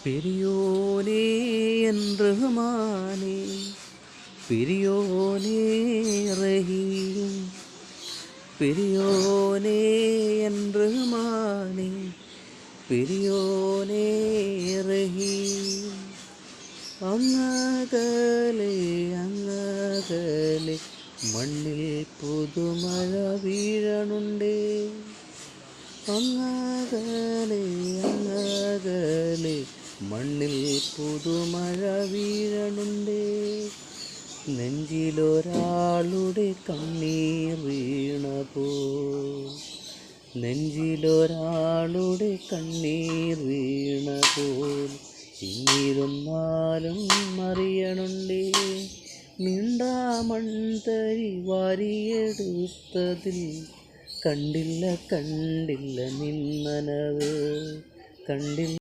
பெரியோனே என் ரஹ்மானே, பெரியோனே ரஹீம், பெரியோனே என் ரஹ்மானே, பெரியோனே ரஹீம். അങ്ങകലെ അങ്ങകലെ മണ്ണിൽ പുതുമഴ വീഴണുണ്ടേ. അങ്ങകലെ അങ്ങകലെ മണ്ണിൽ പുതുമഴ വീഴണുണ്ടേ. നെഞ്ചിലൊരാളുടെ കണ്ണീർ വീണപോ, നെഞ്ചിലൊരാളുടെ കണ്ണീർ വീണപോൽ ഇന്നിരുന്നാലും അറിയണുണ്ടേ. മിണ്ടാമൺതരി വാരിയെടുത്തതിൽ കണ്ടില്ല കണ്ടില്ല നിന്നനവ്, കണ്ടില്ല.